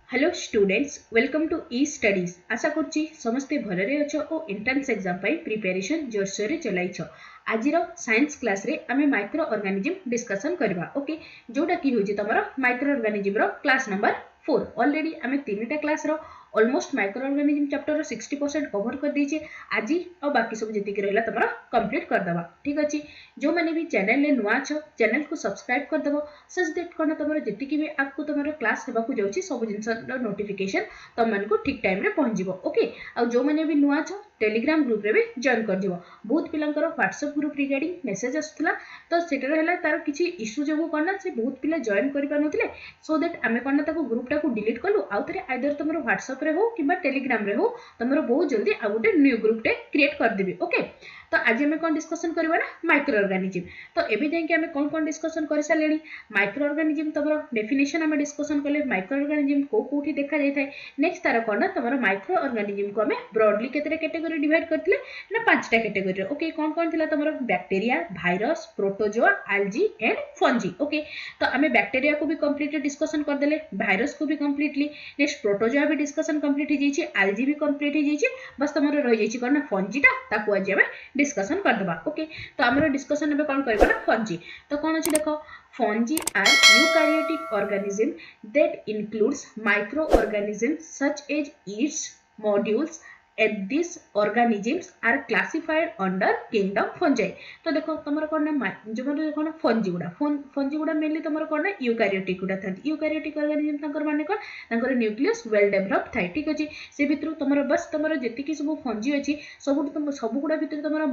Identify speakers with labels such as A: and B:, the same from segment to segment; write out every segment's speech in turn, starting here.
A: Hello students, welcome to E studies. आशा करुच्ची समस्ते भलरे अछ और एंट्रांस एग्जाम पाई प्रिपरेशन जोरसोर रे चलाइछ। आज साइंस क्लास रे आमे माइक्रो ऑर्गेनिज्म डिस्कशन करबा। ओके, जोटा की होची तमरो माइक्रो ऑर्गेनिज्म रो क्लास नंबर 4। ऑलरेडी आमे तीनटा क्लास रो ऑलमोस्ट माइक्रो ऑर्गेनिज्म चैप्टर रो 60% कवर कर दीजिए। आज और बाकी सब जति रहला तमरो कंप्लीट कर दबा। ठीक अछि, जो माने भी चैनल ले नुआ छ चैनल को सब्सक्राइब कर दबो, सच दैट कोन तमरो जति की भी आपको तमरो क्लास हेबा को जाउची सब जिंस नोटिफिकेशन तुम मन को ठीक टाइम रे पहुंच जिवो। ओके, आ जो माने भी नुआ छ टेलीग्राम ग्रुप रे भी जॉइन कर दिवो। बहुत पिलांकर व्हाट्सएप ग्रुप रिगार्डिंग मेसेज आसुतला, तो सेटर हैला तार किछि इशू जगो करना से बहुत पिला जॉइन करि पानुतले। सो दैट आमे कोन ताको ग्रुप टाको डिलीट करलु, आउ थरे आइदर तमरो व्हाट्सएप रे हो किबा टेलीग्राम रे हो तमरो बहुत जल्दी आ गोटे न्यू ग्रुप टे क्रिएट कर देबी। ओके, तो आज हमें कौन डिस्कशन करबा ना माइक्रो ऑर्गेनिज्म। तो एबे जाय कि हमें कौन डिस्कशन कर सालेनी। माइक्रो ऑर्गेनिज्म तमरो डेफिनेशन हमें डिस्कशन करले माइक्रो ऑर्गेनिज्म कोठी देखा जाय थाए। नेक्स्ट तार कोन ना तमरो माइक्रो ऑर्गेनिज्म को हमें ब्रॉडली केतरे कैटेगरी डिवाइड करथिले ना पांचटा कैटेगरी। ओके, कौन थिला तमरो bacteria, virus, protozoa, algae and fungi. Okay, तो हमें बैक्टीरिया को भी कंप्लीटली डिस्कशन कर देले, वायरस को भी कंप्लीटली, नेक्स्ट प्रोटोजोआ भी डिस्कशन कंप्लीट हो जाइए, एल्गी भी कंप्लीट हो जाइए। बस तमरो रह जाइए कोन ना फंजीटा, ताकू आज हमें डिस्कशन कर दबा। ओके, तो हमर डिस्कशन में कौन करबा ना फंजी। तो कौन अछि देखो, fungi are eukaryotic organism that includes microorganisms such as yeasts, modules, and these organisms are classified under kingdom fungi। तो देखो तमर कोन ना जो माने कोन फंजी गुडा मेनली तमर कोन ना यूकारियोटिक गुडा थांती। यूकारियोटिक ऑर्गेनिज्म तंकर माने कोन तंकर न्यूक्लियस वेल डेवलप थाई। ठीक अछि, से भितरु तमर बस तमर जेति कि सब फंजी अछि सब गुडा भितर तमर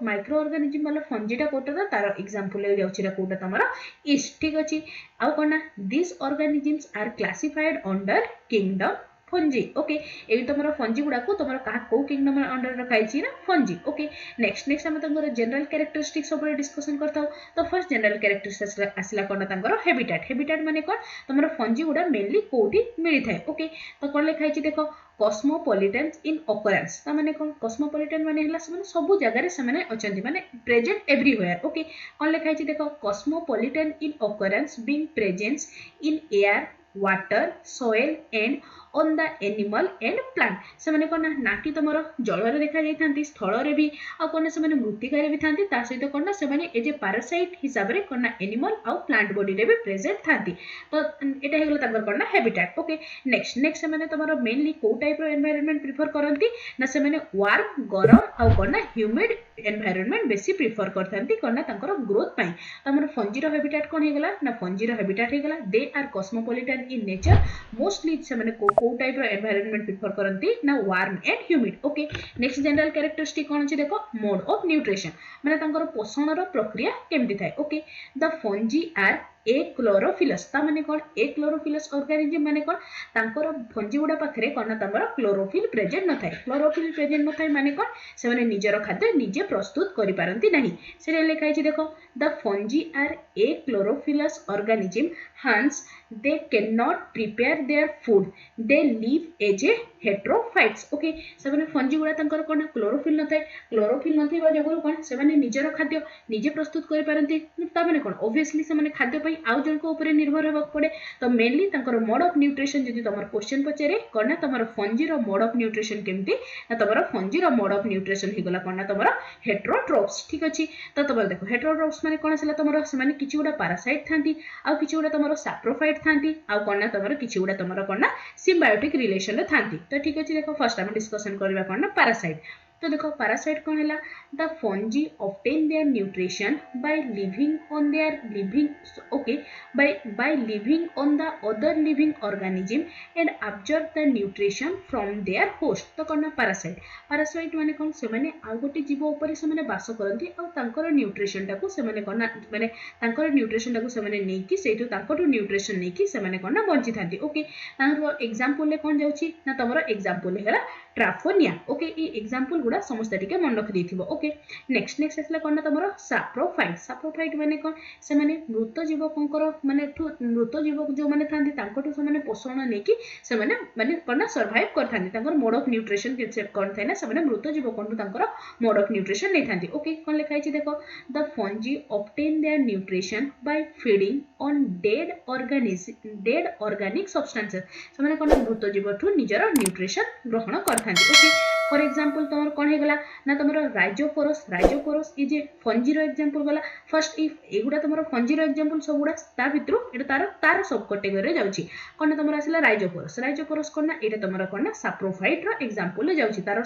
A: माइक्रो ऑर्गेनिज्म वाला फंजीटा कोटा तार एग्जांपल ले जाउछि कोटा तमर इस्ट। ठीक अछि, आउ कोन ना this organisms are classified under kingdom fungi. Okay, ए तमरो फंजी गुडा को तमरो कहा को किंगडम अंडर रखाई छी ना फंजी। ओके, नेक्स्ट हम तंगर जनरल कैरेक्टरिस्टिक्स सब डिस्कशन करथाउ। तो फर्स्ट जनरल कैरेक्टरिस्टिक्स आसला कोन तंगर हैबिटेट। हैबिटेट माने कोन तमरो फंजी गुडा मेनली कोठी मिली थाए। ओके, तो कोन लिखाई छी देखो, कॉस्मोपॉलिटन इन ऑकरेंस। ता माने कोन कॉस्मोपॉलिटन माने हला से सब जगह रे से माने अछंती माने प्रेजेंट एवरीवेयर। ओके, कोन लिखाई छी देखो, cosmopolitan in occurrence being presence in air, water, soil and on the animal and plant। से माने कोन ना कि तमरो जल रे देखा जाय थांती, स्थल रे भी, आ कोन से माने मृत्तिका रे भी थांती। ता सहित कोन ना से माने ए जे पैरासाइट हिसाब रे कोन ना एनिमल आ प्लांट बॉडी रे भी प्रेजेंट थांती। तो एटा हे गेला तंगर कोन ना हैबिटेट। ओके, नेक्स्ट से माने तमरो मेनली को टाइप रो एनवायरनमेंट प्रेफर करंती ना से माने वार्म, गरम आ कोन ना ह्यूमिड एनवायरनमेंट बेसी प्रेफर करथांती कोन ना तंकर ग्रोथ पई। तमरो फंजी रो हैबिटेट कोन हे गेला ना फंजी रो हैबिटेट हे गेला they are cosmopolitan in nature. Mostly से माने को टाइप रो एनवायरनमेंट प्रेफर करंती ना warm and humid. Okay, next general characteristic कोन अछि देखो, मोड ऑफ न्यूट्रिशन माने तंकर पोषण रो प्रक्रिया केमति थाए। Okay, the fungi are a chlorophyllous. ता माने कोन ए क्लोरोफिलस ऑर्गेनिज्म माने कोन तांकर फंजी गुडा पाखरे कोन ना तमरो क्लोरोफिल प्रेजेंट न थाए। क्लोरोफिल प्रेजेंट न थाए माने कोन से माने निजर खाद्य निजे प्रस्तुत करि पारंती नाही। से लिखाई छी देखो, the fungi are a chlorophyllous organism hence they cannot prepare their food, they live as a heterophytes। Okay, से माने फंजी गुडा तंकर कोन क्लोरोफिल न थाए। क्लोरोफिल न थाइबा जगह कोन से माने निजर खाद्य निजे प्रस्तुत करि पारंती। ता माने कोन ऑब्वियसली से माने खाद्य पई आउ जन को ऊपर निर्भर हेबा पड़े। तो मेनली तंकर मोड ऑफ न्यूट्रिशन जदि तमर क्वेश्चन पचारे कोन ना तमर फंजी रो मोड ऑफ न्यूट्रिशन केमती ना तमर फंजी रो मोड ऑफ न्यूट्रिशन हे गला कोन ना तमर हेटेरोट्रोप्स। ठीक अछि, तो तमर देखो हेटेरोट्रोप्स माने कोन आसला तमर से माने किछि गुडा पैरासाइट थांती, आ किछि गुडा तमर सैप्रोफाइट थांती, आ कोन ना तमर किछि गुडा तमर कोन ना सिम्बायोटिक रिलेशन रे थांती। तो ठीक अछि, देखो फर्स्ट हम डिस्कशन करबा कोन ना पैरासाइट। तो देखो पैरासाइट कौन है, the fungi obtain their nutrition by living on their living. Okay, by living on the other living organism and observe the nutrition from there host. तो कौन पैरासाइट। पैरासाइट माने कौन से माने आ गोटे जीव ऊपर से माने वास करती आ तांकर न्यूट्रिशन टाको से माने कौन माने तांकर न्यूट्रिशन टाको से माने नै कि सेटु तांकर न्यूट्रिशन नै कि से माने कौन बंची थांती। ओके, तांकर एग्जांपल ले कौन जाउची ना तमरो एग्जांपल हेला ट्राफोनिया। ओके, ई एग्जांपल गुडा एगुड़ा समस्त टिके मन रखि देथिबो ओके नेक्स्ट नेक्स्ट आसला कोन तमरो साप्रोफाइट माने कोन से माने मृत जीवकंकर माने मृत जीवक जो माने थांती तांकोटु से माने पोषण नेकी से माने कोन सर्वाइव करथांती तांकर मोड ऑफ न्यूट्रिशन कोन थाय ना से माने मृत जीवकंटु तांकर मोड ऑफ न्यूट्रिशन नै थांती ओके कोन लिखा है देखो the fungi obtain their nutrition by feeding on dead organic substances से माने कोन मृत जीवठु निजर न्यूट्रिशन ग्रहण करथांती ओके फॉर एग्जांपल तमर कोन हे गला ना तमर राइजोफोरस इज ए फंजी रो एग्जांपल गला फर्स्ट इफ एगुडा तमर फंजी रो एग्जांपल सबुडा ता भितरु एटा तार सब कैटेगरी रे जाउची कोन तमर आसला राइजोफोरस कोन ना एटा तमर कोन ना साप्रोफाइट रो एग्जांपल ले जाउची तार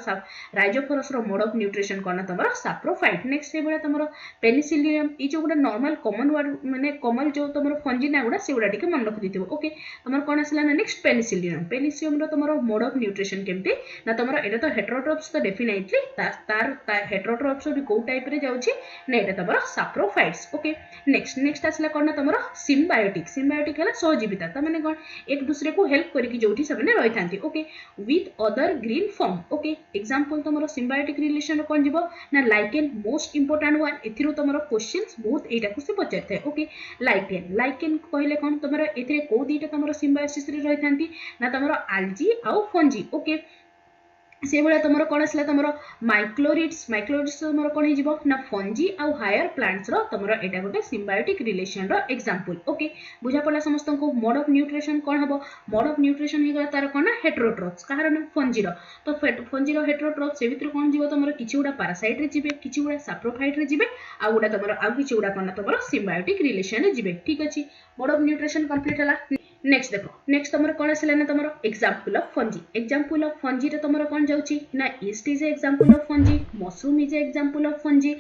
A: राइजोफोरस रो मोड ऑफ न्यूट्रिशन कोन तमर साप्रोफाइट नेक्स्ट हे बडा तमर पेनिसिलियम ई जो गुडा नॉर्मल कॉमन वर्ड माने कॉमन जो तमर फंजी ना गुडा से गुडा टिके मन रख दिथिबो ओके तमर कोन आसला ना नेक्स्ट पेनिसिलियम रो तमर मोड ऑफ न्यूट्रिशन केमती ना तमर एटा तो हेटेरोट्रोप्स तो डेफिनेटली तार हेटेरोट्रोप्स भी को टाइप रे जाउची ना एटा तमर साप्रोफाइट्स ओके नेक्स्ट आसला कोन तमर सिम्बायोटिक हला सहजीविता त माने कोन एक दूसरे को हेल्प करिकि जोठी सबने रहि थांती okay with other green form okay example तमर सिम्बायोटिक रिलेशन कोन जिवो ना लाइकेन मोस्ट इंपोर्टेंट वन एथिरो तमर क्वेश्चंस बहुत एटा को से पचारथे ओके लाइकेन कहले कोन तमर एथिरे को दीटा तमर सिम्बायोसिस रे रहि थांती ना तमर आल्जी आउ फंजी ओके से भले तमर कोन आसला तमर माइक्लोरिड्स तमर कोन हिजिबो ना फंजी आउ हायर प्लांट्स रो तमर एटा गोटे सिम्बायोटिक रिलेशन रो एग्जांपल ओके बुझा पड़ला समस्त को मोड ऑफ न्यूट्रिशन कोन हबो मोड ऑफ न्यूट्रिशन हे गला तार कोन हेटेरोट्रोप्स कारण फंजी रो तो फंजी रो हेटेरोट्रोप्स से भितर कोन जिवो तमर किछुडा पैरासाइट रे जिबे किछुडा साप्रोफाइट रे जिबे आ गुडा तमर आ किछुडा कोन तमर सिम्बायोटिक रिलेशन रे जिबे ठीक अछि मोड ऑफ न्यूट्रिशन कंप्लीट हला नेक्स्ट देखो नेक्स्ट तमर कोन आसला ना तमर एग्जांपल ऑफ फंजी रे तमर कोन जाउची ना yeast is example of fungi mushroom is example of fungi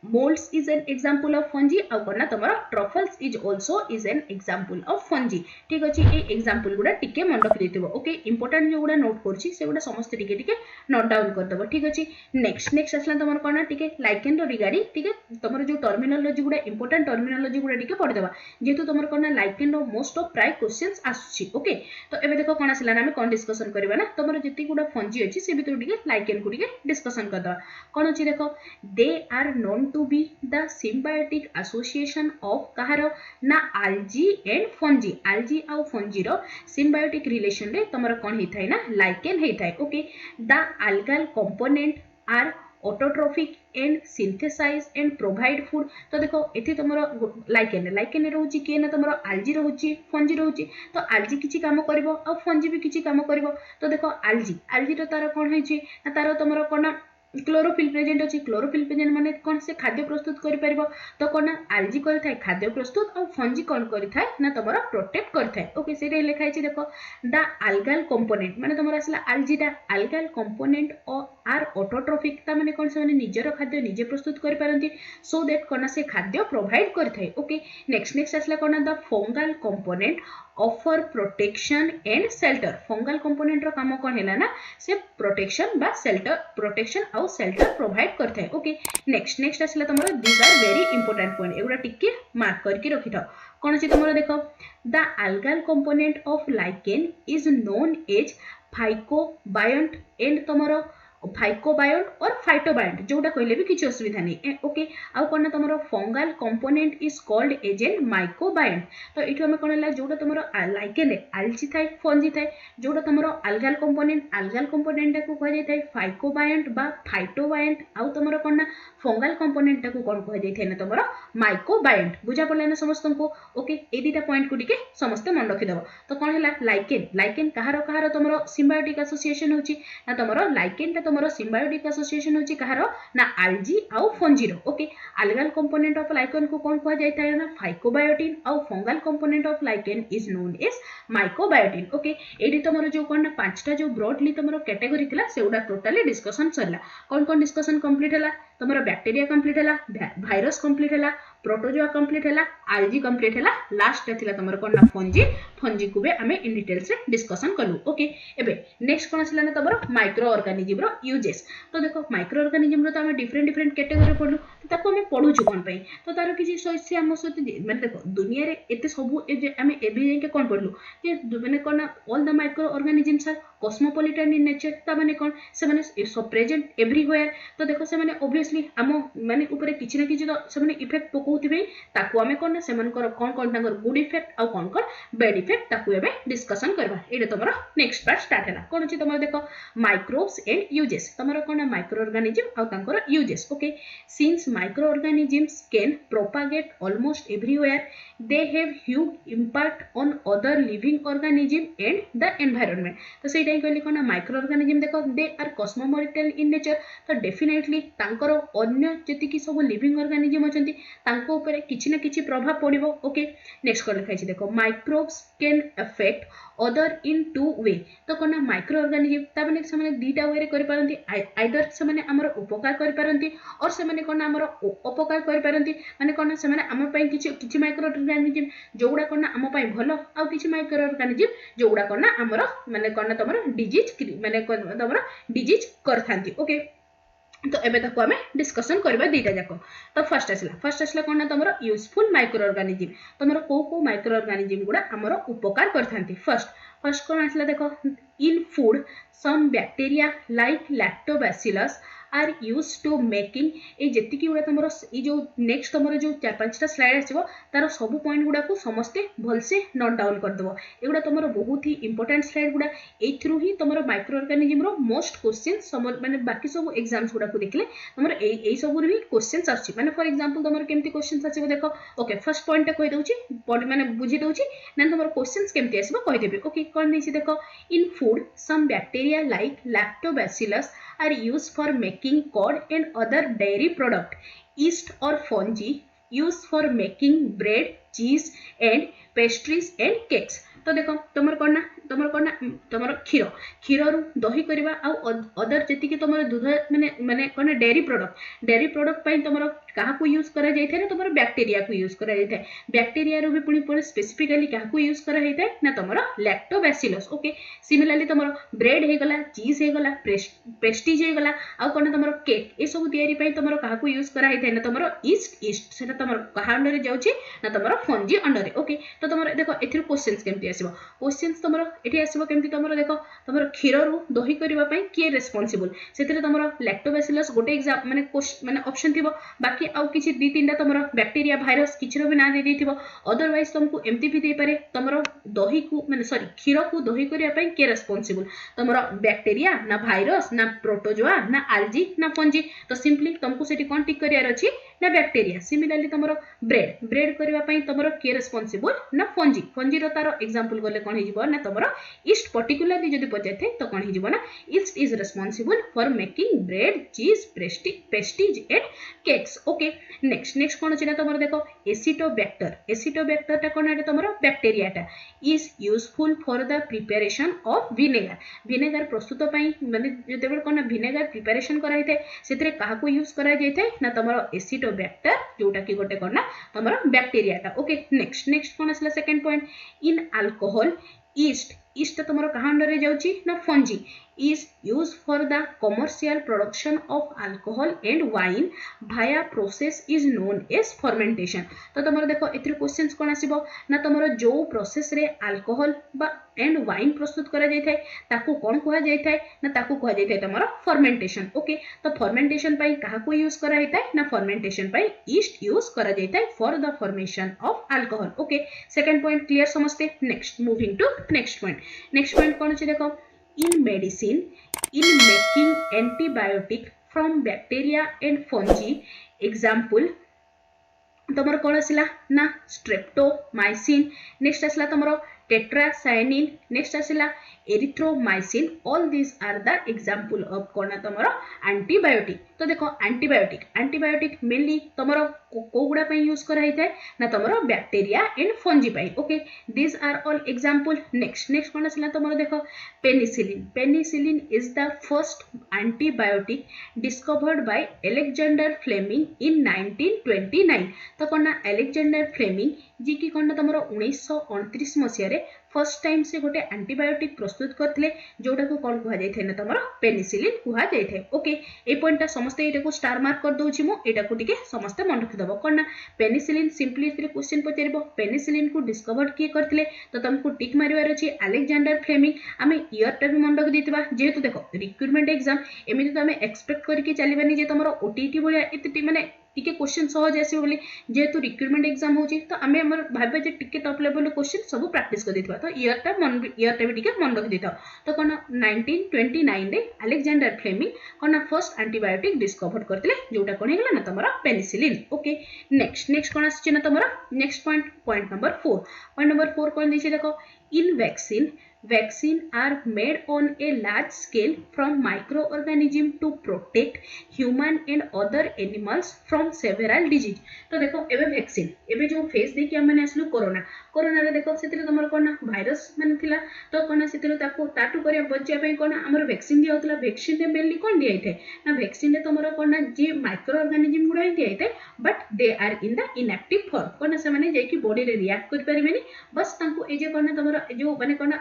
A: molds is an example of fungi ଆଉ कोना तमरा truffles is also is an example of fungi ठीक अछि ए एग्जांपल गुडा टिके मन रखि देथिबो ओके इंपोर्टेंट जो गुडा नोट करछि से गुडा समस्त टिके नोट डाउन कर दबो ठीक अछि नेक्स्ट आसला तमर कोना टिके लाइकेन रो रिगार्डिंग टिके तमर जो टर्मिनोलॉजी गुडा इंपोर्टेंट टर्मिनोलॉजी गुडा टिके पढि देबा जेतु तमर कोना लाइकेन रो मोस्ट ऑफ प्राय क्वेश्चंस आसुछि ओके तो एबे देखो कोन आसला ना हम कोन डिस्कशन करबा ना तमर जति गुडा फंजी अछि से भितर टिके लाइकेन को टिके डिस्कशन कर दबा कोन अछि देखो they are known to be the symbiotic association of kaharo na algae and fungi algae au fungi ro symbiotic relation रे तमरा कोन हे थाय ना lichen हे थाय okay the algal component are autotrophic and synthesize and provide food तो देखो एथि तमरा lichen रहउची के ना तमरा algae रहउची fungi रहउची तो algae किछि काम करबो और fungi भी किछि काम करबो तो देखो algae रो तार कोन होइची ना तार तमरा कोन क्लोरोफिल प्रेजेंट अछि क्लोरोफिल प्रेजेंट माने कोन से खाद्य प्रस्तुत करि परबो तो कोन algae करि थाय खाद्य प्रस्तुत और फंजी कोन करि थाय ना तमरा प्रोटेक्ट करि थाय ओके सेटे लिखा अछि देखो द algal component माने तमरा असला algae दा algal component आर ऑटोट्रोफिक ता माने कोन से माने निजर खाद्य निजे प्रस्तुत करि परंती सो दैट कोन से खाद्य प्रोवाइड करि थाय ओके नेक्स्ट असला कोन the fungal component offer protection and shelter fungal component रो काम कोन हैला ना से प्रोटेक्शन बा शेल्टर प्रोटेक्शन और शेल्टर प्रोवाइड करथे ओके नेक्स्ट असला तमरो these are very important point एगुडा टिके मार्क करके रखि थाओ कोन छै तमरो देखो the algal component of lichen is known as phycobiont and तमरो फाइकोबायोट और फाइटोबायोट जोटा कहले भी किछि असुविधा नै ओके आ कोन तमरो fungal component is called as an mycobiont तो इठो हम कोनला जोटा तमरो लाइकेन रे algae थाय फंजी थाय जोटा तमरो algal कंपोनेंट को कह जाय थाय फाइकोबायोट बा फाइटोबायोट आ तमरो कोन फंगल कंपोनेंट को कोन कह जाय थाय ना तमरो माइकोबायोट बुझा पड़ला ना समस्त को ओके ए दीटा पॉइंट को टिके समस्त मन रखि दबो तो कोन हैला लाइकेन कहारो तमरो सिम्बायोटिक एसोसिएशन होची ना तमरो लाइकेन तमरो सिम्बायोटिक एसोसिएशन होची कहारो ना algae आउ फंजी रो okay algal component of lichen को कोन कह जाय थाय ना फाइकोबायोटिन आउ fungal component of lichen is known as mycobiont okay एडी तमरो जो कोन पांचटा जो ब्रॉडली तमरो कैटेगरी थिला सेउडा टोटली डिस्कशन सरला कोन डिस्कशन कंप्लीट हला तमरो बैक्टीरिया कंप्लीट हला वायरस कंप्लीट हला प्रोटोजोआ कंप्लीट हला algae कंप्लीट हला लास्ट थिला तमरो कोन ना फंजी को बे हमें इन डिटेल्स रे डिस्कशन करलु ओके एबे नेक्स्ट कोन आसला ना तमरो माइक्रो ऑर्गेनिज्म रो यूजेस तो देखो माइक्रो ऑर्गेनिज्म रो तो हमें डिफरेंट कैटेगरी पढलु ताको हमें पढु छु कोन पई तो तारो किछि सस्य हम सते माने देखो दुनिया रे एते सब हमें एबे के कोन पढलु जे माने कोन all the microorganisms are cosmopolitan in nature ता माने कोन से माने सो प्रेजेंट एवरीवेयर तो देखो से माने ऑब्वियसली आम माने ऊपर किछि ना किछि तो से माने इफेक्ट पकोउथिबे ताकू आमे कोन से मानकर कोन कोन तांकर गुड इफेक्ट आ कोन कोन बैड इफेक्ट ताकू एबे डिस्कशन करबा एडे तमरो नेक्स्ट पार्ट स्टार्ट हैला कोन अछि तमरो देखो माइक्रोब्स एंड यूजेस तमरो कोन माइक्रो ऑर्गेनिज्म आ तांकर uses okay since microorganisms can propagate almost everywhere they have huge impact on other living organism and the environment तो सेटा ही कहली कोना माइक्रो ऑर्गेनिज्म देखो they are cosmopolitan in nature तो डेफिनेटली तांकर अन्य जति कि सब लिविंग ऑर्गेनिज्म अछंती तांको ऊपर किछि ना किछि प्रभाव पड़िबो ओके नेक्स्ट कर लिखाई देखो microbes can affect other in two way तो कोना माइक्रो ऑर्गेनिज्म ता माने से माने दीटा वे रे करि पारंती आइदर से माने हमर उपकार करि पारंती और से माने कोना हमर अपकार करि पारंती माने कोना से माने हम पई किछि माइक्रो ऑर्गेनिज्म जोगुडा कोना हम पई भलो आ किछि माइक्रो ऑर्गेनिज्म जोगुडा कोना हमर माने कोना तमर डिजीज माने तमर डिजीज करथांती ओके तो एबे तक हमें डिस्कशन करबा दीटा जाको तो फर्स्ट आसला कोन तमरो यूजफुल माइक्रो ऑर्गेनिज्म तमरो को माइक्रो ऑर्गेनिज्म गुडा हमरो उपकार करथांती फर्स्ट कोन आसला देखो in food some bacteria like lactobacillus are used to making a जेति की गुडा तमरो ई जो नेक्स्ट तमरो जो 4-5टा स्लाइड आसीबो तार सब पॉइंट गुडा को समस्ते भल से नोट डाउन कर दबो एगुडा तमरो बहुत ही इंपोर्टेंट स्लाइड गुडा एथ्रू ही तमरो माइक्रो ऑर्गेनिज्म रो मोस्ट क्वेश्चन माने बाकी सब एग्जाम्स गुडा को देखले तमरो एई सब रि क्वेश्चंस आछि माने फॉर एग्जांपल तमरो केमती क्वेश्चंस आसीबो देखो ओके फर्स्ट पॉइंट कहि दउची माने बुझी दउची ना तमरो क्वेश्चंस केमती आसीबो कहि देबे ओके कोन देछि देखो in food some bacteria like lactobacillus are used for making curd and other dairy product. Yeast or fungi used for making bread, cheese and pastries and cakes. तो देखो तमर कोना क्षीर रु दही करबा आ अदर जति कि तमर दूध माने कोन डेयरी प्रोडक्ट पई तमर काहा को यूज करा जाय थाय तमर बैक्टीरिया को यूज करा जाय थाय बैक्टीरिया रु भी पुणी स्पेसिफिकली काहा को यूज करा जाय ना तमर लैक्टोबैसिलस ओके सिमिलरली तमर ब्रेड हे गला चीज हे गला पेस्ट्रीज हे गला आ कोन तमर केक ए सब तयारी पई तमर काहा को यूज करा जाय थाय ना तमर ईस्ट सेटा तमर काहा अंडर जाउची ना तमर फंजी अंडर ओके तो तमर देखो एथिर क्वेश्चंस केमती आसीबो क्वेश्चंस तमरो एठी आसीबो केमती तमरो देखो तमरो क्षीर रु दही करबा पई के रेस्पोंसिबल सेतरे तमरो लैक्टोबैसिलस गोटे एग्जाम माने ऑप्शन थिबो बाकी आउ किछि 2-3टा तमरो बैक्टीरिया भाइरस किछरो भी ना दे देथिबो अदरवाइज तुमको एमती भी दे पारे तमरो दही को माने सॉरी क्षीर को दही करबा पई के रेस्पोंसिबल तमरो बैक्टीरिया ना भाइरस ना प्रोटोजोआ ना आल्जी ना फंजी तो सिंपली तुमको सेठी कोन टिक करियार अछि ना बैक्टीरिया सिमिलरली तमरो ब्रेड करबा पई तमरो के रेस्पोंसिबल ना फंजी रो तारो एग्जांपल गले कोन हिजबो ना तमरो ईस्ट पर्टिकुलरली जदी पचाथे तो कोन हिजबो ना yeast is responsible for making bread cheese pastries and cakes okay next कोन छिना तमरो देखो एसिटोबैक्टर ता कोन है तमरो बैक्टीरिया ता is useful for the preparation of vinegar प्रस्तुत पई माने जते कोन विनेगर प्रिपरेशन करा हिते सेतरे काहा को यूज करा जायथे ना तमरो एसिटोबैक्टर जोटा कि गोटे कोन ना तमरो बैक्टीरिया ता ओके नेक्स्ट कोन असला second point in alcohol yeast तमरो कहा अंडर रे जाउची ना fungi is used for the commercial production of alcohol and wine via process is known as fermentation तो तमरो देखो एथि क्वेश्चंस कोन आसीबो ना तमरो जो प्रोसेस रे अल्कोहल बा एंड वाइन प्रस्तुत करा जाय थाय ताकू कोन कहया जाय थाय ना ताकू कहया जाय थाय तमरो फर्मेंटेशन ओके तो फर्मेंटेशन पई काहा को यूज करा जाय थाय ना फर्मेंटेशन पई ईस्ट यूज करा जाय थाय for the formation of alcohol okay second point clear समझते next moving to next point कोन अछि देखो in medicine in making antibiotic from bacteria and fungi example तमरो कोन आसिला ना स्ट्रेप्टोमाइसिन नेक्स्ट आसिला तमरो टेट्रासाइनिन नेक्स्ट आसिला erythromycin all this are the example of कोन तमरो एंटीबायोटिक तो देखो एंटीबायोटिक मेनली तमरो कोगुडा पई यूज करा हिते ना तमरो बैक्टीरिया एंड फंजी पई okay this are all example next कोन आसिला तमरो देखो penicillin is the first antibiotic discovered by Alexander Fleming in 1929 तो कोन अलेक्जेंडर फ्लेमिंग जी की कोन तमरो 1929 मसिया रे फर्स्ट टाइम से गोटे एंटीबायोटिक प्रस्तुत करथिले जोटा को कोन कुहा जाय थे ना तमरो पेनिसिलिन कुहा जाय थे। ओके ए पॉइंटटा समस्ते एटा को स्टार मार्क कर दउछि मु एटा को टिके समस्ते मन रखि दबो कोन ना पेनिसिलिन सिंपली इतरे क्वेश्चन पचारिबो पेनिसिलिन को डिस्कवर किए करथिले तो तुमको टिक मारिवार अछि अलेक्जेंडर फ्लेमिंग आमे ईयर टा भी मन रखि देतिबा जेहेतु देखो रिक्रूटमेंट एग्जाम एमिति तो आमे एक्सपेक्ट करके चलीबानी जे तमरो ओटीटी भलिया एते माने टिके क्वेश्चन सहज आसी बोली जेहेतु रिक्रूटमेंट एग्जाम होची तो आमे हमर भाबे जे टिके टॉप लेवल क्वेश्चन सब प्रैक्टिस कर देथिबा तो ईयर टा भी टिके मन रखि देता तो कोन 1929 रे अलेक्जेंडर फ्लेमिंग कोन फर्स्ट एंटीबायोटिक डिस्कवर करथिले जोटा कोन हेगला ना तमरा पेनिसिलिन। ओके नेक्स्ट कोन आछि ना तमरा नेक्स्ट पॉइंट नंबर 4 कोन दिछि देखो इन vaccine are made on a large scale from microorganism to protect human and other animals from several disease। तो देखो एबे वैक्सीन एबे जो फेस देखि हम माने आसलु कोरोना रे देखो सेतिर तमर कोन भाइरस मान थिला तो कोन सेतिर ताको टाटू करिया बच्चा पे कोन हमर वैक्सीन दिया होतला वैक्सीन रे मेनली कोन दिया थे ना वैक्सीन रे तमर कोन जे माइक्रो ऑर्गेनिज्म गुडा दिया थे but they are in the inactive form कोन से माने जे कि बॉडी रे रिएक्ट कर परिबेनी बस ताको ए जे कोन तमर जो माने कोन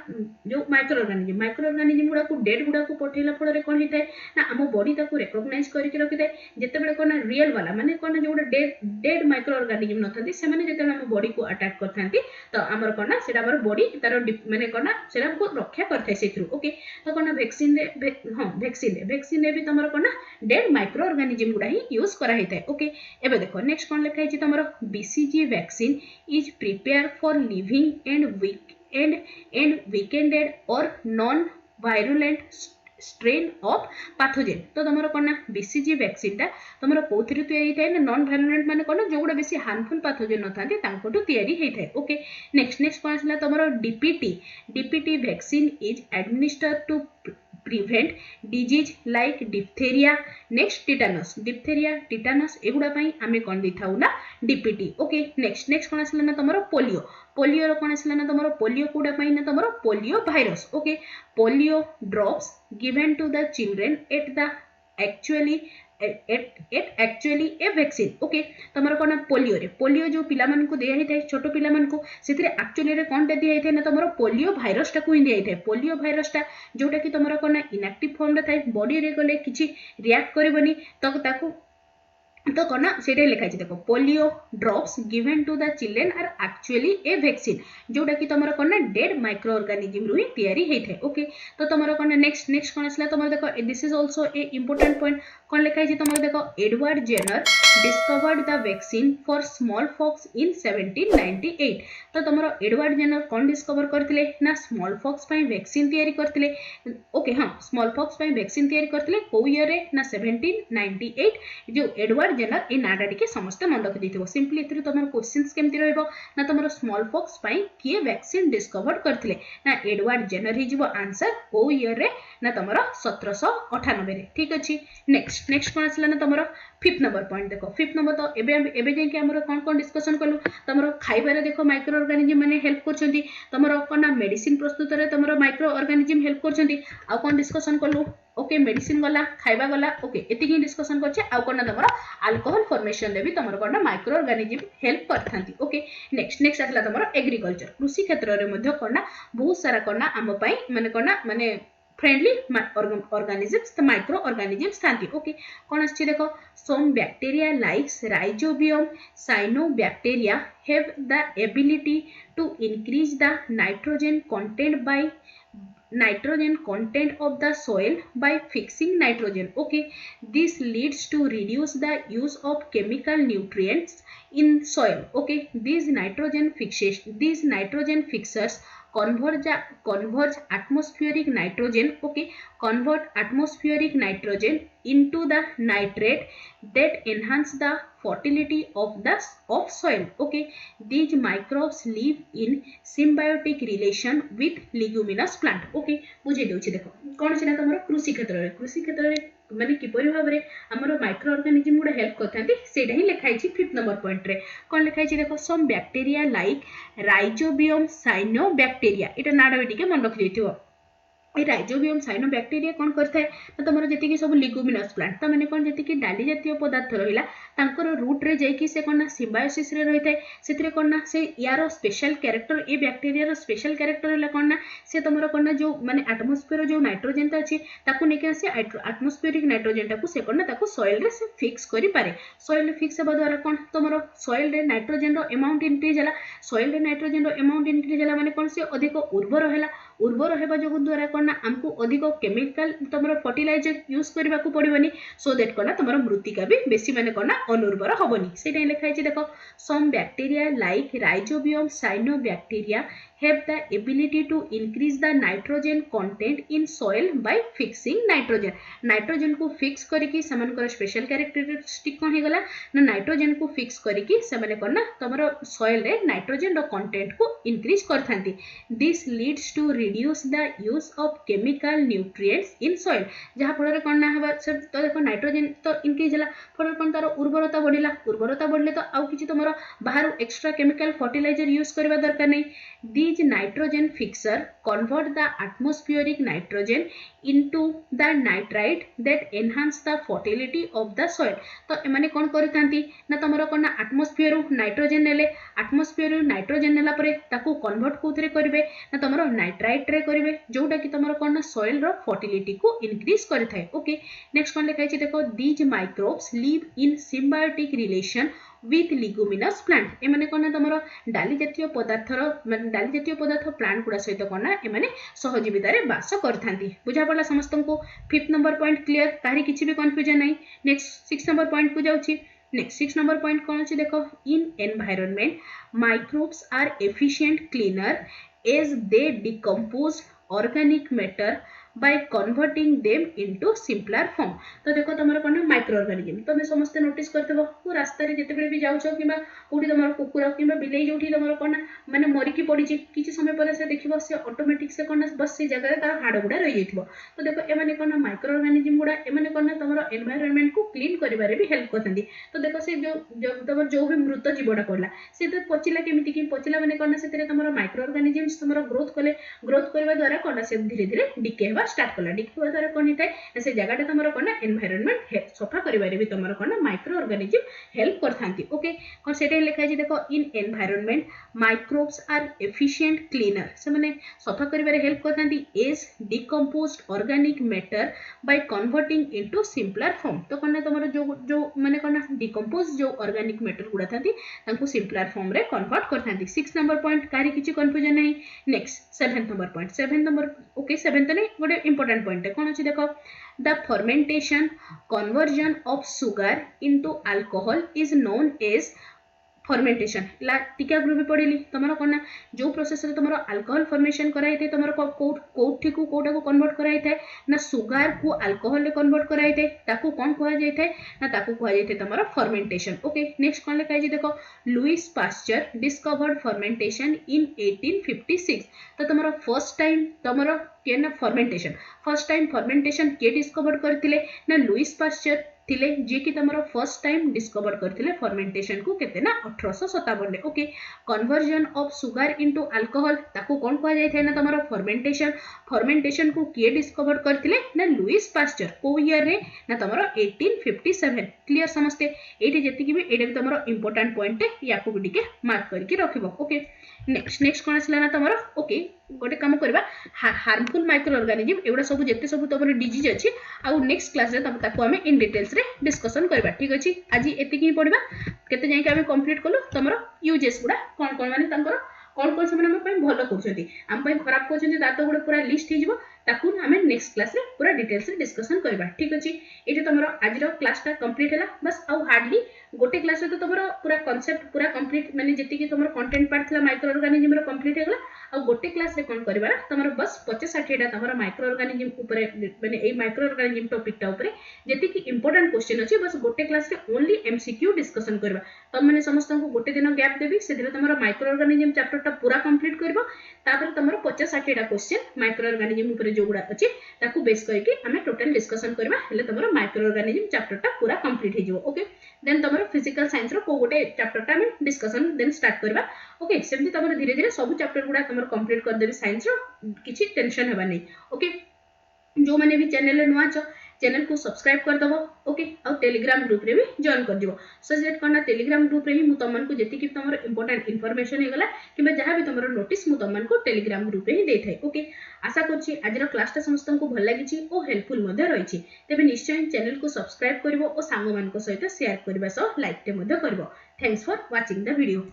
A: जो माइक्रो ऑर्गेनिज्म गुडा को डेड गुडा को पठेला फल रे कोन हिते ना हम बॉडी ताको रिकॉग्नाइज करके रखि दे जते बेले कोन रियल वाला माने कोन जो डेड माइक्रो ऑर्गेनिज्म नथांती से माने जते हम बॉडी को अटैक करथांती तो हमर कोन सेटा हमर बॉडी तार माने कोन सेटा को रक्षा करथे से थ्रू। ओके तो कोन वैक्सीन रे भी तमर कोन डेड माइक्रो ऑर्गेनिज्म गुडा ही यूज करा हिते। ओके एबे देखो नेक्स्ट कोन लिखा छि तमर BCG vaccine is prepare for living and weakened or non virulent strain of pathogen. तो तमरो कोन बीसीजी वैक्सीन ता तमरो कोथरि तयारी थाए ना नॉन वायरुलेंट माने कोन जोगुडा बेसी हार्मफुल पैथोजेन नथांती तांकोटु तयारी हेइ थाए। ओके नेक्स्ट कोन आसला तमरो DPT vaccine is administered to prevent disease like diphtheria next tetanus एगुडा पई आमे कोन दिथाउ ना डीपीटी। ओके नेक्स्ट कोन आसला ना तमरो पोलियो रो कोन आसला ना तमरो पोलियो कोडा पई ना तमरो polio virus. Okay polio drops given to the children actually a vaccine. Okay तमरो कोन पोलियो जो पिला मन को दिया हिते छोटो पिला मन को सेतिरे एक्चुअली रे कोन दिया हिते ना तमरो पोलियो वायरस टा को दिया हिते पोलियो वायरस टा जोटा कि तमरो कोन इनएक्टिव फॉर्म रे थाए बॉडी रे गले किछि रिएक्ट करबनी तो ताको तो कोना सेटे लिखा छि देखो polio drops given to the children are actually a vaccine जोटा कि तमरो कोना डेड माइक्रो ऑर्गेनिज्म रु तयारी हेइ थे। ओके तो तमरो कोना नेक्स्ट कोन आसला तमरो देखो this is also a important point कोन लिखा छि तमरो देखो Edward Jenner discovered the vaccine for smallpox in 1798। तो तमरो एडवर्ड जेनर कोन डिस्कवर करथिले ना स्मॉल पॉक्स पई वैक्सीन तयारी करथिले। ओके हां स्मॉल पॉक्स पई वैक्सीन तयारी करथिले को ईयर रे ना 1798 जो एडवर्ड जेनर ए नाडा टिके समस्त मन रखि दिथिबो सिंपली इतरे तमरो क्वेश्चंस केमति रहइबो ना तमरो स्मॉल पॉक्स पई किए वैक्सीन डिस्कवर करथिले ना एडवर्ड जेनर ही जिवो आंसर को ईयर रे ना तमरो 1798 रे। ठीक अछि नेक्स्ट कोन आसला ना तमरो फिफ्थ नंबर पॉइंट देखो फिफ्थ नंबर तो एबे जे कि हमरो कोन डिस्कशन करलु तमरो खाइबा रे देखो माइक्रो ऑर्गेनिज्म माने हेल्प करछंती तमरो कोन मेडिसिन प्रस्तुत रे तमरो माइक्रो ऑर्गेनिज्म हेल्प करछंती आ कोन डिस्कशन करलु। ओके मेडिसिन गला खाइबा गला ओके एति कि डिस्कशन करछे आ कोन तमरो अल्कोहल फॉर्मेशन रे भी तमरो कोन माइक्रो ऑर्गेनिज्म हेल्प करथांती। ओके नेक्स्ट आसला तमरो एग्रीकल्चर कृषि क्षेत्र रे मध्ये कोन बहुत सारा कोन आम पई माने friendly organisms the microorganisms thanti। Okay कौन आछि देखो some bacteria like rhizobium cyanobacteria have the ability to increase the nitrogen content of the soil by fixing nitrogen। Okay this leads to reduce the use of chemical nutrients in soil। Okay these nitrogen fixers converge atmospheric nitrogen। Okay convert atmospheric nitrogen into the nitrate that enhance the fertility of soil। Okay these microbes live in symbiotic relation with leguminous plant। Okay बुझे देउछि देखो कोन छिना तमरो कृषि क्षेत्र रे माने किपरि भाव रे हमरो माइक्रो ऑर्गेनिज्म गुडा हेल्प करथांती सेटा ही लिखाई छि फिफ्थ नंबर पॉइंट रे कोन लिखाई छि देखो some bacteria like rhizobium cyanobacteria एटा नाडा बेटी के मन रख देथिबो ये राइजोबियम साइनोबैक्टीरिया कौन करता है ना तुम जी सब लिगुमिनस प्लांट तो मैंने कौन जी डाली जातीय पदार्थ रहा तांकर रूट रे जाइए से कौन ना सिम्बायोसिस रे रही है से कौन ना से यार स्पेशल कैरेक्टर ये बैक्टीरिया स्पेशल कैरेक्टर है कौन ना से तुम कौन ना जो माने आटमोस्फियर जो नाइट्रोजेन अच्छी नहीं से आटमोस्फियरिक नाइट्रोजेन टाक से कौन ना सॉइल रे से फिक्स करि पारे सॉइल फिक्स होगा द्वारा कौन तुम सॉइल रे नाइट्रोजेन रो अमाउंट इंक्रीज है सॉइल रे नाइट्रोजेन रो अमाउंट इंक्रीज है माने कौन से अधिक उर्वर है उर्वर होगा जो द्वारा कौन ना आमको अधिक केमिकल तुम फर्टिलाइजर यूज करने को पड़ोनी सो दैट कौन ना तुम मृत्तिका भी बेसी माने कौन ना अनुर्वर हेनी से लिखाई देख some bacteria like rhizobium cyanobacteria have the ability to increase the nitrogen content in soil by fixing nitrogen nitrogen को fix करके समानकर स्पेशल कैरेक्टरिस्टिक कौन होगला ना नाइट्रोजन को फिक्स करके से कौन ना तुम सॉइल रे नाइट्रोजन कंटेंट को इंक्रीज करथांती this leads to reduce the use of chemical nutrients in soil जहाँ फल कौन ना हवा तो देखो नाइट्रोजन तो इंक्रीज है फल कौन तार उर्वरता बढ़ले तो आउ कि तुम बाहर एक्स्ट्रा केमिकल फर्टिलाइजर यूज करवा दरकार नहीं These nitrogen fixer convert the atmospheric nitrogen into the nitrite that enhance the fertility of the soil. तो एमाने कौन करथांती ना तमरो कोन एटमॉस्फेयर नाइट्रोजन नेले एटमॉस्फेयर नाइट्रोजन नेला परे ताकू कन्वर्ट कोथरे करिवे ना तमरो नाइट्राइट रे करिवे जोटा कि तमरो कोन सॉइल रो फर्टिलिटी को इंक्रीज करथाय ओके नेक्स्ट कोन लिखाइ छै देखो these microbes live in symbiotic relation with leguminous plant एमाने कोन तुम डाली जातीय पदार्थ प्लांट गुड़ा सहित कोन एमाने सहजीविता बास करथांती बुझा पड़ा समस्त को फिफ्थ नंबर पॉइंट क्लियर कहीं किसी भी कंफ्यूजन नहीं नेक्स्ट 6 नंबर पॉइंट को जाउची नेक्स्ट 6 नंबर पॉइंट कौन अच्छे देखो in environment microbes are efficient cleaner as they decompose organic matter by converting them into simpler form तो देखो तुम कौन माइक्रो ऑर्गेनिज्म तुम समस्त नोटिस करथबो को रास्ता रे जते बेले भी जाउछो किबा कोठी तुम कुकुर किबा बिलेई जोठी तुम कौन माने मरिकी पड़ी किछि समय पर से देखिबो से ऑटोमेटिक से कौन बस से जगह तार हाड़ गुडा रही जाइथिबो तो देखो एमाने कौन माइक्रो ऑर्गेनिज्म गुडा एमाने कौन तुम एनवायरनमेंट को क्लीन करिबारे भी हेल्प करथंदी तो देखो से जो तुम जो भी मृत जीवटा पड़ला से तो पचिला केमिति कि पचिला माने कौन से तुम माइक्रो ऑर्गेनिज्म तुम ग्रोथ करबा द्वारा कौन से धीरे धीरे डिके हेबा स्टार्ट कला डिके द्वारा कौन होता है से जगह तुम कौन एनवायरनमेंट सफा करिबारे भी तुम कौन माइक्रो ऑर्गेनिज्म हेल्प करथांती ओके कौन सेटा लिखा है देखो in environment microbes are efficient cleaner से माने सफा करिबारे हेल्प करथांती as decomposed organic matter by converting into simpler form तो कौन तुम जो माने कौन डिकम्पोज जो ऑर्गेनिक मैटर गुडा थांती तांको सिंपलर फॉर्म रे कन्वर्ट करथांती 6 नंबर पॉइंट कारी किछि कंफ्यूजन नहीं next 7th number point 7 number okay 7th नहीं गोटे इंपोर्टेंट पॉइंट है कौन अच्छे देखो the fermentation conversion of sugar into alcohol is known as fermentation ला टीका ग्रुप भी पढ़िली तुम कौन जो प्रोसेस तुम अल्कोहल फर्मेशन कराई थे तुम कोठी को कोटा को कन्वर्ट कराई थे ना सुगार को अल्कोहल रे कन्वर्ट कराई थे ताकू कौन कहा जाय थे ना ताकू कहा जाय थे तुम फर्मेंटेशन ओके नेक्स्ट कौन लिखा है देखो लुइस पास्चर डिस्कवर्ड फर्मेंटेशन इन 1856 तो तुम फर्स्ट टाइम तुम के ना फर्मेंटेशन के डिस्कवर करथिले ना लुइस पास्चर थिले जे कि तुम फर्स्ट टाइम डिस्कवर करथिले फर्मेंटेशन को केते ना 1857 रे okay conversion of sugar into alcohol ताको कोन कहा जाय थे ना तुम फर्मेंटेशन को किए डिस्कवर करथिले ना लुइस पास्चर को ईयर रे ना तुम 1857 क्लियर समस्ते एठी जेति कि भी एडे तुम इंपोर्टेंट पॉइंट याको भी टिके मार्क करके रखिबो ओके नेक्स्ट कोन आसला ना तुम ओके गोटे काम करबा हार्मफुल माइक्रो ऑर्गेनिज्म एवडा सब जेते सब तुम डिजीज अछि आ नेक्स्ट क्लास रे तब ताको हमें इन डिटेल्स रे डिस्कशन करबा ठीक अछि आज एति की पढिबा केते जाय के हमें कंप्लीट करलो तमरो यूजेस गुडा कोन कोन माने तंकर कोन से हम भल कर खराब कर गोटे पूरा लिस्ट हो ताकू आम नेक्स्ट क्लास रे पूरा डिटेल्स रे डिस्कशन करबा ठीक अछि ये तुम आज क्लासटा कंप्लीट है बस आउ हार्डली गोटे क्लास रे तो तुम पूरा कॉन्सेप्ट पूरा कंप्लीट माने जति कि तुम कंटेंट पार्ट थला माइक्रो ऑर्गेनिज्म रो कंप्लीट हो गला आ गोटे क्लास रे कोन करबा तुम बस 50-60 टा तुम माइक्रो ऑर्गेनिज्म ऊपर माने ए माइक्रो ऑर्गेनिज्म टॉपिक टा ऊपर जति कि इंपोर्टेंट क्वेश्चन अछि बस गोटे क्लास रे ओनली एमसीक्यू डिस्कशन करबा तुम माने समस्त को गोटे दिन गैप देबी से दिन तुम माइक्रो ऑर्गेनिज्म चैप्टर टा पूरा कंप्लीट करबो तापर तुम 50-60 टा क्वेश्चन माइक्रो ऑर्गेनिज्म ऊपर जो गुडा अछि ताकू बेस करके हमें टोटल डिस्कशन करबा हेले तुम माइक्रो ऑर्गेनिज्म चैप्टर टा पूरा कंप्लीट हे जो ओके देन तुम फिजिकल साइंस रो को गोटे चैप्टर टा हमें डिस्कशन देन स्टार्ट करबा ओके सेमती तुम धीरे धीरे सब चैप्टर गुड़ा तुम कंप्लीट करदेवी साइंस किसी टेंशन हेबा नहीं ओके जो मैंने भी चैनल नुआ छ चैनल को सब्सक्राइब कर दबो ओके और टेलीग्राम ग्रुप रे भी जॉइन कर दिबो सजेक्ट करना टेलीग्राम ग्रुप रे ही मु तमन को जेति कि तमरो इंपोर्टेंट इन्फॉर्मेशन हे गला कि जहाँ भी तमरो नोटिस मु तमन को टेलीग्राम ग्रुप रे ही देइ थाए ओके आशा करछि आजिर क्लास टा समस्त को भल लागिछि ओ हेल्पफुल मध्ये रहिछि तेबे निश्चय चैनल को सब्सक्राइब करबो ओ सांग मान को सहित शेयर करबा सह लाइक टे मध्ये करबो thanks for watching the video.